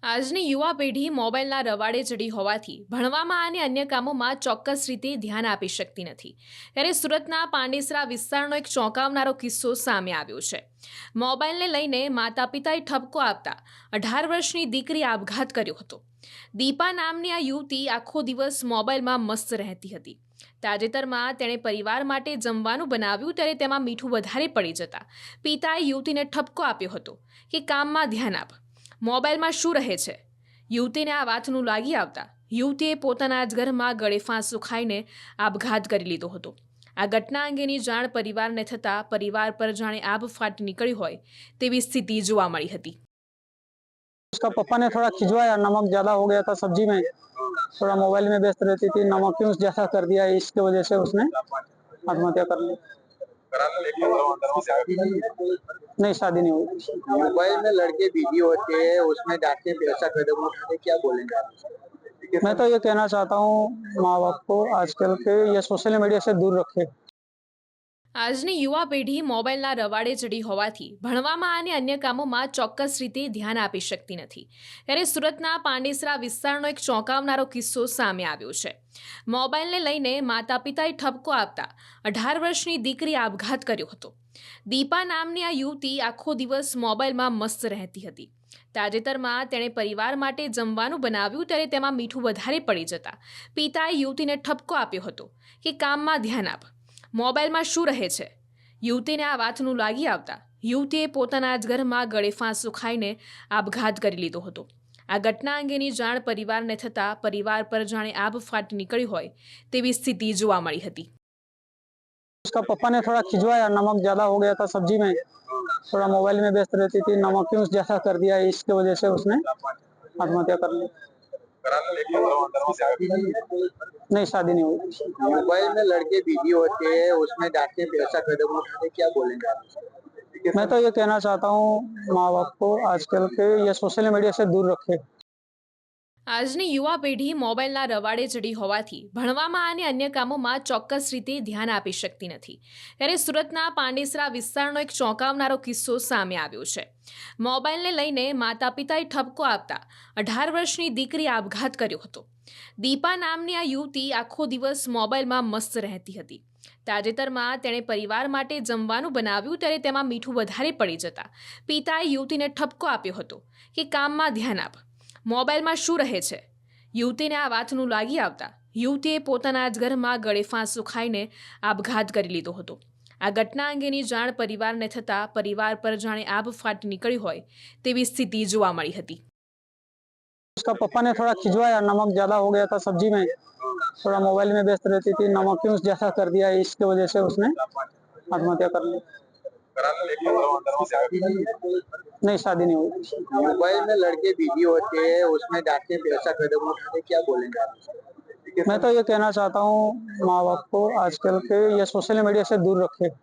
આજની યુવા પેઢી મોબાઈલના રવાડે ચડી હોવાથી ભણવામાં અને અન્ય કામોમાં ચોક્કસ રીતે ધ્યાન આપી શકતી નથી. ત્યારે સુરતના પાંડેસરા વિસ્તારનો એક ચોંકાવનારો કિસ્સો સામે આવ્યો છે. મોબાઈલને લઈને માતા પિતાએ ઠપકો આપતા 18 વર્ષની દીકરી આપઘાત કર્યો હતો. દીપા નામની આ યુવતી આખો દિવસ મોબાઈલમાં મસ્ત રહેતી હતી. તાજેતરમાં તેણે પરિવાર માટે જમવાનું બનાવ્યું ત્યારે તેમાં મીઠું વધારે પડી જતા પિતાએ યુવતીને ઠપકો આપ્યો હતો કે કામમાં ધ્યાન આપ, મોબાઈલમાં શું રહે છે. યુવતીને આ વાતનું લાગી આવતા યુવતીએ પોતાના જ ઘરમાં ગળે ફાંસો ખાઈને આપઘાત કરી લીધો હતો. આ ઘટના અંગેની જાણ પરિવારને થતાં પરિવાર પર જાણે આભ ફાટી નીકળી હોય તેવી સ્થિતિ જોવા મળી હતી. उसका पापा ने थोड़ा खिंचवाया, नमक ज्यादा हो गया था सब्जी में, थोड़ा मोबाइल में व्यस्त रहती थी, नमक क्यों जैसा कर दिया, इसकी वजह से उसने आत्महत्या कर ली। नहीं, शादी नहीं हुई। मोबाइल में लड़के बिजी होते हैं, उसमें डांटने पे ऐसा कदम उठाने क्या बोलेंगे आप? मैं तो ये कहना चाहता हूँ माँ बाप को आजकल के ये सोशल मीडिया से दूर रखे। આજની યુવા પેઢી મોબાઈલના રવાડે ચડી હોવાથી ભણવામાં અને અન્ય કામોમાં ચોક્કસ રીતે ધ્યાન આપી શકતી નથી. ત્યારે સુરતના પાંડેસરા વિસ્તારનો એક ચોંકાવનારો કિસ્સો સામે આવ્યો છે. મોબાઈલને લઈને માતા પિતાએ ઠપકો આપતા 18 વર્ષની દીકરી આપઘાત કર્યો હતો. દીપા નામની આ યુવતી આખો દિવસ મોબાઈલમાં મસ્ત રહેતી હતી. તાજેતરમાં તેણે પરિવાર માટે જમવાનું બનાવ્યું ત્યારે તેમાં મીઠું વધારે પડી જતા પિતાએ યુવતીને ઠપકો આપ્યો હતો કે કામમાં ધ્યાન આપ, મોબાઈલમાં શું રહે છે. યુવતીને આ વાતનું લાગી આવતા યુવતીએ પોતાના જ ઘરમાં ગળે ફાંસો ખાઈને આપઘાત કરી લીધો હતો. આ ઘટના અંગેની જાણ પરિવારને થતાં પરિવાર પર જાણે આભ ફાટી નીકળી હોય તેવી સ્થિતિ જોવા મળી હતી. उसका पापा ने थोड़ा खिंचवाया, नमक ज्यादा हो गया था सब्जी में, थोड़ा मोबाइल में व्यस्त रहती थी, नमक क्यों जैसा कर दिया, इसकी वजह से उसने आत्महत्या कर ली। नहीं, शादी नहीं हुई। मोबाइल में लड़के बिजी होते हैं, उसमें डांटने पे ऐसा कदम उठाने क्या बोलेंगे आप? मैं तो ये कहना चाहता हूँ माँ बाप को आजकल के ये सोशल मीडिया से दूर रखे। આજની યુવા પેઢી મોબાઈલના રવાડે ચડી હોવાથી ભણવામાં અને અન્ય કામોમાં ચોક્કસ રીતે ધ્યાન આપી શકતી નથી. ત્યારે સુરતના પાંડેસરા વિસ્તારનો એક ચોંકાવનારો કિસ્સો સામે આવ્યો છે. મોબાઈલને લઈને માતા પિતાએ ઠપકો આપતા 18 વર્ષની દીકરી આપઘાત કર્યો હતો. દીપા નામની આ યુવતી આખો દિવસ મોબાઈલમાં મસ્ત રહેતી હતી. તાજેતરમાં તેણે પરિવાર માટે જમવાનું બનાવ્યું ત્યારે તેમાં મીઠું વધારે પડી જતા પિતાએ યુવતીને ઠપકો આપ્યો હતો કે કામમાં ધ્યાન આપ, મોબાઈલમાં શું રહે છે. યુવતીને આ વાતનું લાગી આવતા યુવતીએ પોતાના જ ઘરમાં ગળે ફાંસો ખાઈને આપઘાત કરી લીધો હતો. આ ઘટના અંગેની જાણ પરિવારને થતાં પરિવાર પર જાણે આભ ફાટી નીકળી હોય તેવી સ્થિતિ જોવા મળી હતી. उसका पापा ने थोड़ा खिंचवाया, नमक ज्यादा हो गया था सब्जी में, थोड़ा मोबाइल में व्यस्त रहती थी, नमक क्यों जैसा कर दिया, इसकी वजह से उसने आत्महत्या कर ली। नहीं, शादी नहीं हुई। मोबाइल में लड़के बिजी होते हैं, उसमें डांटने पे ऐसा कदम उठाने क्या बोलेंगे आप? मैं तो ये कहना चाहता हूँ माँ बाप को आजकल के ये सोशल मीडिया से दूर रखे।